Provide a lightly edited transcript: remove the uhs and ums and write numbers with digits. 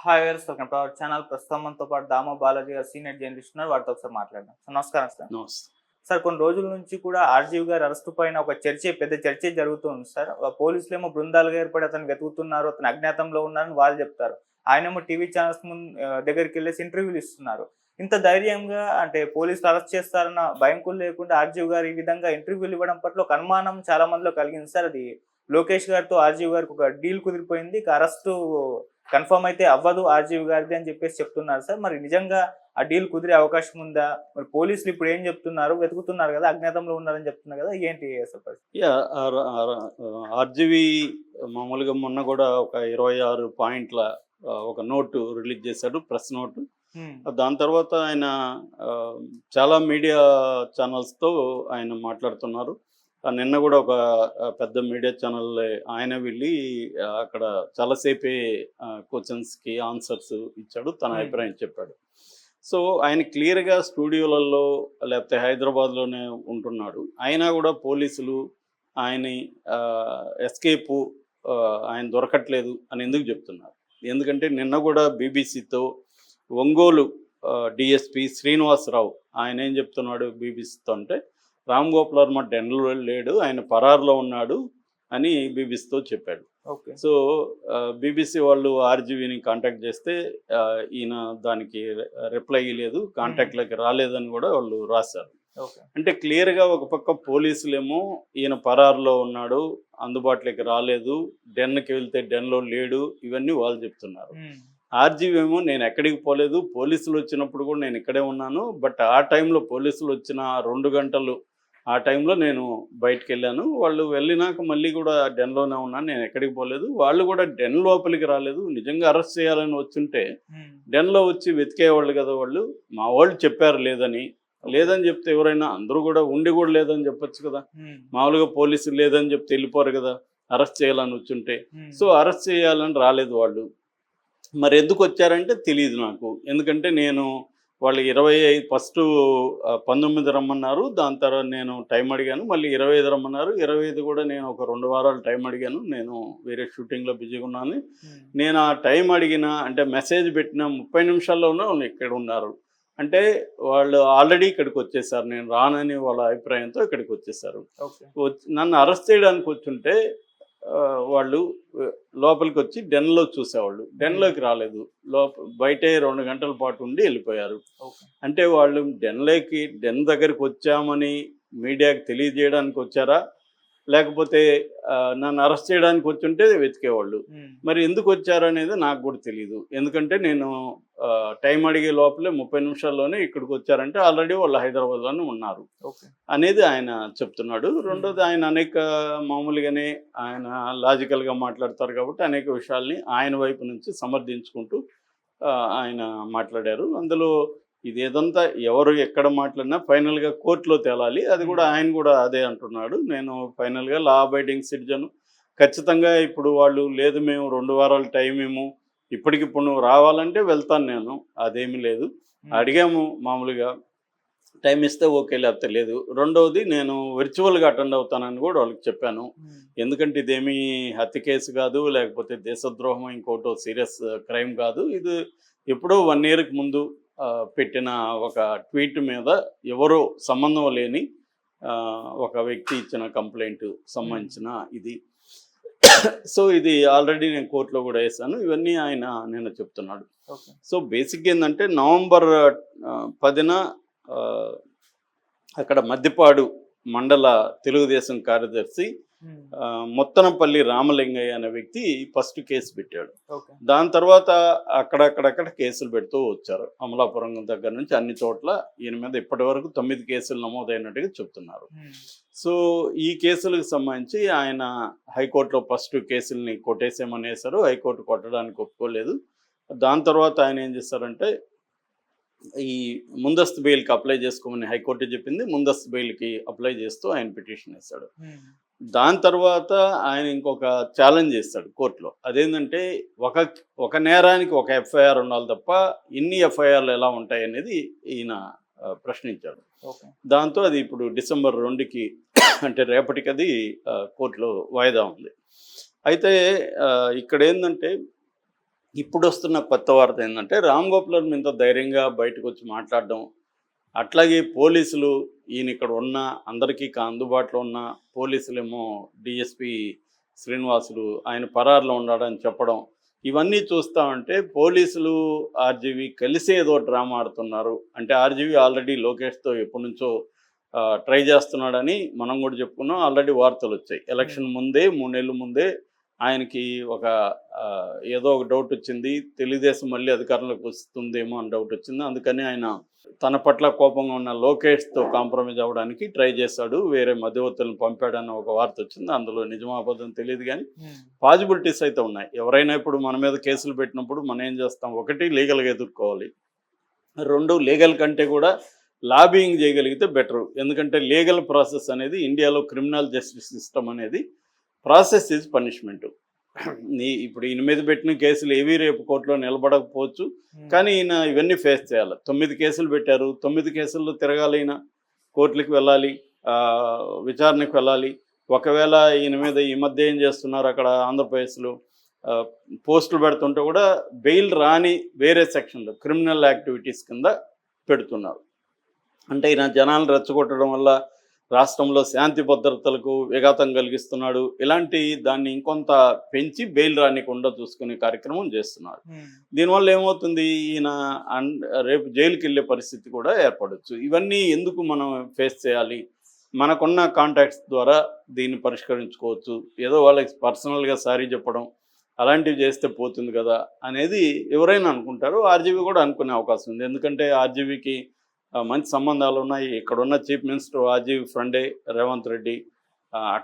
Hi viewers, welcome to our channel. ప్రస్తుతం మనతో పాటు దామ బాలాజీ గారు సీనియర్ జర్నలిస్ట్ ఉన్నారు. వారితో ఒకసారి మాట్లాడదాం. సార్ నమస్కారం సార్. నమస్తే. సార్ కొన్ని రోజుల నుంచి కూడా ఆర్జీవి గారి అరెస్టు పైన ఒక పెద్ద చర్చే జరుగుతుంది సార్. పోలీసులేమో బృందాలుగా ఏర్పడి అతను వెతుకుతున్నారు, అతను అజ్ఞాతంలో ఉన్నారని వాళ్ళు చెప్తారు. ఆయనేమో టీవీ ఛానల్స్ దగ్గరికి వెళ్ళేసి ఇంటర్వ్యూలు ఇస్తున్నారు. ఇంత ధైర్యంగా అంటే పోలీసులు అరెస్ట్ చేస్తారన్న భయం కూడా లేకుండా ఆర్జీవి గారు ఈ విధంగా ఇంటర్వ్యూలు ఇవ్వడం పట్ల ఒక అనుమానం చాలా మందిలో కలిగింది సార్. అది లోకేష్ గారితో ఆర్జీవి గారికి ఒక డీల్ కుదిరిపోయింది. అరెస్టు కన్ఫర్మ్ అయితే అవ్వదు ఆర్జీవి గారిది అని చెప్పేసి చెప్తున్నారు సార్. మరి నిజంగా ఆ డీల్ కుదిరే అవకాశం ఉందా? మరి పోలీసులు ఇప్పుడు ఏం చెప్తున్నారు? వెతుకుతున్నారు కదా, అజ్ఞాతంలో ఉన్నారని చెప్తున్నారు కదా, ఏంటి అసలు? ఆర్జీవి మామూలుగా మొన్న కూడా ఒక 26 పాయింట్ల ఒక నోటు రిలీజ్ చేశాడు, ప్రెస్ నోటు. దాని తర్వాత ఆయన చాలా మీడియా ఛానల్స్తో ఆయన మాట్లాడుతున్నారు. నిన్న కూడా ఒక పెద్ద మీడియా ఛానల్ ఆయన వెళ్ళి అక్కడ చాలాసేపే క్వశ్చన్స్కి ఆన్సర్స్ ఇచ్చాడు, తన అభిప్రాయం చెప్పాడు. సో ఆయన క్లియర్గా స్టూడియోలలో లేకపోతే హైదరాబాద్లోనే ఉంటున్నాడు. అయినా కూడా పోలీసులు ఆయన ఎస్కేపు ఆయన దొరకట్లేదు అని ఎందుకు చెప్తున్నారు? ఎందుకంటే నిన్న కూడా బీబీసీతో ఒంగోలు డిఎస్పి శ్రీనివాసరావు ఆయన ఏం చెప్తున్నాడు బీబీసీతో అంటే, రామ్ గోపాల్ వర్మ డెన్లో లేడు, ఆయన పరారులో ఉన్నాడు అని బీబీసీతో చెప్పాడు. సో బీబీసీ వాళ్ళు ఆర్జీవీని కాంటాక్ట్ చేస్తే ఈయన దానికి రిప్లై ఇవ్వలేదు, కాంటాక్ట్లోకి రాలేదని కూడా వాళ్ళు రాశారు. అంటే క్లియర్గా ఒక పక్క పోలీసులేమో ఈయన పరారులో ఉన్నాడు, అందుబాటులోకి రాలేదు, డెన్కి వెళ్తే డెన్లో లేడు, ఇవన్నీ వాళ్ళు చెప్తున్నారు. ఆర్జీవీ ఏమో నేను ఎక్కడికి పోలేదు, పోలీసులు వచ్చినప్పుడు కూడా నేను ఇక్కడే ఉన్నాను, బట్ ఆ టైంలో పోలీసులు వచ్చిన 2 గంటలు ఆ టైంలో నేను బయటకు వెళ్ళాను, వాళ్ళు వెళ్ళినాక మళ్ళీ కూడా డెన్లోనే ఉన్నాను, నేను ఎక్కడికి పోలేదు, వాళ్ళు కూడా డెన్ లోపలికి రాలేదు. నిజంగా అరెస్ట్ చేయాలని వచ్చుంటే డెన్లో వచ్చి వెతికేవాళ్ళు కదా, మా వాళ్ళు చెప్పారు లేదని చెప్తే ఎవరైనా అందరూ కూడా ఉండి కూడా లేదని చెప్పొచ్చు కదా. మామూలుగా పోలీసులు లేదని చెప్తే వెళ్ళిపోరు కదా అరెస్ట్ చేయాలని వచ్చుంటే. సో అరెస్ట్ చేయాలని రాలేదు వాళ్ళు. మరి ఎందుకు వచ్చారంటే తెలియదు నాకు. ఎందుకంటే నేను వాళ్ళు 25 ఫస్ట్ 19 రమ్మన్నారు, దాని తర్వాత నేను టైం అడిగాను, మళ్ళీ 25 రమ్మన్నారు. 25 కూడా నేను ఒక 2 వారాలు టైం అడిగాను, నేను వేరే షూటింగ్లో బిజీగా ఉన్నాను. నేను ఆ టైం అడిగిన అంటే మెసేజ్ పెట్టిన 30 నిమిషాల్లోనే వాళ్ళు ఇక్కడ ఉన్నారు. అంటే వాళ్ళు ఆల్రెడీ ఇక్కడికి వచ్చేసారు, నేను రానని వాళ్ళ అభిప్రాయంతో ఇక్కడికి వచ్చేసారు. నన్ను అరెస్ట్ చేయడానికి వచ్చుంటే వాళ్ళు లోపలికి వచ్చి డెన్లో చూసేవాళ్ళు, డెన్లోకి రాలేదు, బయటే 2 గంటల పాటు ఉండి వెళ్ళిపోయారు. అంటే వాళ్ళు డెన్ దగ్గరికి వచ్చామని మీడియాకి తెలియజేయడానికి వచ్చారా, లేకపోతే నన్ను అరెస్ట్ చేయడానికి వచ్చుంటే వెతికేవాళ్ళు. మరి ఎందుకు వచ్చారు అనేది నాకు కూడా తెలియదు. ఎందుకంటే నేను టైం అడిగే లోపలే 30 నిమిషాల్లోనే ఇక్కడికి వచ్చారంటే ఆల్రెడీ వాళ్ళు హైదరాబాద్లోనే ఉన్నారు అనేది ఆయన చెప్తున్నాడు. రెండోది ఆయన మామూలుగానే ఆయన లాజికల్గా మాట్లాడతారు కాబట్టి అనేక విషయాల్ని ఆయన వైపు నుంచి సమర్థించుకుంటూ ఆయన మాట్లాడారు. అందులో ఇదేదంతా ఎవరు ఎక్కడ మాట్లాడినా ఫైనల్గా కోర్టులో తేలాలి, అది కూడా ఆయన కూడా అదే అంటున్నాడు. నేను ఫైనల్గా లా అబైడింగ్ సిటిజన్, ఖచ్చితంగా ఇప్పుడు వాళ్ళు లేదు మేము 2 వారాల టైం ఏమో ఇప్పటికిప్పుడు నువ్వు రావాలంటే వెళ్తాను నేను, అదేమీ లేదు. అడిగాము మామూలుగా టైం ఇస్తే ఓకే, లేకపోతే లేదు. రెండవది నేను వర్చువల్గా అటెండ్ అవుతానని కూడా వాళ్ళకి చెప్పాను. ఎందుకంటే ఇదేమీ హత్య కేసు కాదు, లేకపోతే దేశద్రోహం ఇంకోటో సీరియస్ క్రైమ్ కాదు. ఇది ఎప్పుడో 1 ఇయర్కి ముందు పెట్టిన ఒక ట్వీట్ మీద ఎవరో సంబంధం లేని ఒక వ్యక్తి ఇచ్చిన కంప్లైంట్ సంబంధించిన ఇది. సో ఇది ఆల్రెడీ నేను కోర్టులో కూడా వేసాను, ఇవన్నీ ఆయన నేను చెప్తున్నాడు. సో బేసిక్గా ఏంటంటే నవంబర్ 10న అక్కడ మద్దిపాడు మండల తెలుగుదేశం కార్యదర్శి మొత్తనపల్లి రామలింగయ్య అనే వ్యక్తి ఫస్ట్ కేసు పెట్టాడు. దాని తర్వాత అక్కడక్కడ కేసులు పెడుతూ వచ్చారు. అమలాపురం దగ్గర నుంచి అన్ని చోట్ల ఈయన మీద ఇప్పటి వరకు 9 కేసులు నమోదైనట్టుగా చెప్తున్నారు. సో ఈ కేసులకు సంబంధించి ఆయన హైకోర్టులో ఫస్ట్ కేసుల్ని కొట్టేసేమని వేశారు, హైకోర్టు కొట్టడానికి ఒప్పుకోలేదు. దాని తర్వాత ఆయన ఏం చేశారంటే ఈ ముందస్తు బెయిల్కి అప్లై చేసుకోమని హైకోర్టు చెప్పింది, ముందస్తు బెయిల్కి అప్లై చేస్తూ ఆయన పిటిషన్ వేశాడు. దాని తర్వాత ఆయన ఇంకొక ఛాలెంజ్ చేస్తాడు కోర్టులో. అదేంటంటే ఒక నేరానికి ఒక ఎఫ్ఐఆర్ ఉండాలి తప్ప ఇన్ని ఎఫ్ఐఆర్లు ఎలా ఉంటాయి అనేది ఈయన ప్రశ్నించాడు. దాంతో అది ఇప్పుడు డిసెంబర్ 2కి అంటే రేపటికి అది కోర్టులో వాయిదా ఉంది. అయితే ఇక్కడ ఏంటంటే ఇప్పుడు వస్తున్న కొత్త వార్త ఏంటంటే రామ్ గోపాల్ వర్మ ఇంత ధైర్యంగా బయటకు వచ్చి మాట్లాడడం, అట్లాగే పోలీసులు ఈయన ఇక్కడ ఉన్న అందరికీ అందుబాటులో ఉన్న పోలీసులేమో డిఎస్పి శ్రీనివాసులు ఆయన పరారులో ఉన్నాడని చెప్పడం, ఇవన్నీ చూస్తూ ఉంటే పోలీసులు ఆర్జీవి కలిసి ఏదో డ్రామా ఆడుతున్నారు. అంటే ఆర్జీవి ఆల్రెడీ లోకేష్తో ఎప్పటి నుంచో ట్రై చేస్తున్నాడని మనం కూడా చెప్పుకున్నాం. ఆల్రెడీ వార్తలు వచ్చాయి. ఎలక్షన్ ముందే 3 నెలల ముందే ఆయనకి ఒక ఏదో ఒక డౌట్ వచ్చింది. తెలుగుదేశం మళ్ళీ అధికారంలోకి వస్తుందేమో అని డౌట్ వచ్చింది. అందుకని ఆయన తన పట్ల కోపంగా ఉన్న లోకేష్తో కాంప్రమైజ్ అవ్వడానికి ట్రై చేశాడు, వేరే మధ్యవర్తులను పంపాడన్న ఒక వార్త వచ్చింది. అందులో నిజమా అబద్ధం తెలియదు, కానీ పాజిబిలిటీస్ అయితే ఉన్నాయి. ఎవరైనా ఇప్పుడు మన మీద కేసులు పెట్టినప్పుడు మనం ఏం చేస్తాం, ఒకటి లీగల్గా ఎదుర్కోవాలి, 2 లీగల్ కంటే కూడా లాబింగ్ చేయగలిగితే బెటరు. ఎందుకంటే లీగల్ ప్రాసెస్ అనేది ఇండియాలో క్రిమినల్ జస్టిస్ సిస్టమ్ అనేది ప్రాసెస్ ఈజ్ పనిష్మెంట్. ఇప్పుడు ఈయన మీద పెట్టిన కేసులు ఏవి రేపు కోర్టులో నిలబడకపోవచ్చు, కానీ ఈయన ఇవన్నీ ఫేస్ చేయాలి. 9 కేసులు పెట్టారు, 9 కేసుల్లో తిరగాలి, ఈయన కోర్టులకు వెళ్ళాలి, విచారణకు వెళ్ళాలి. ఒకవేళ ఈయన మీద ఈ మధ్య ఏం చేస్తున్నారు, అక్కడ ఆంధ్రప్రదేశ్లో పోస్టులు పెడుతుంటే కూడా బెయిల్ రాని వేరే సెక్షన్లో క్రిమినల్ యాక్టివిటీస్ కింద పెడుతున్నారు. అంటే ఈయన జనాలను రెచ్చగొట్టడం వల్ల రాష్ట్రంలో శాంతి భద్రతలకు విఘాతం కలిగిస్తున్నాడు, ఇలాంటి దాన్ని ఇంకొంత పెంచి బెయిల్ రానికుండా చూసుకునే కార్యక్రమం చేస్తున్నారు. దీనివల్ల ఏమవుతుంది, ఈయన రేపు జైలుకి వెళ్ళే పరిస్థితి కూడా ఏర్పడవచ్చు. ఇవన్నీ ఎందుకు మనం ఫేస్ చేయాలి, మనకున్న కాంటాక్ట్స్ ద్వారా దీన్ని పరిష్కరించుకోవచ్చు, ఏదో వాళ్ళకి పర్సనల్గా సారీ చెప్పడం అలాంటివి చేస్తే పోతుంది కదా అనేది ఎవరైనా అనుకుంటారు. ఆర్జీవీ కూడా అనుకునే అవకాశం ఉంది. ఎందుకంటే ఆర్జీవీకి మంచి సంబంధాలు ఉన్నాయి. ఇక్కడున్న చీఫ్ మినిస్టర్ ఆర్జీవీ ఫ్రెండే రేవంత్ రెడ్డి.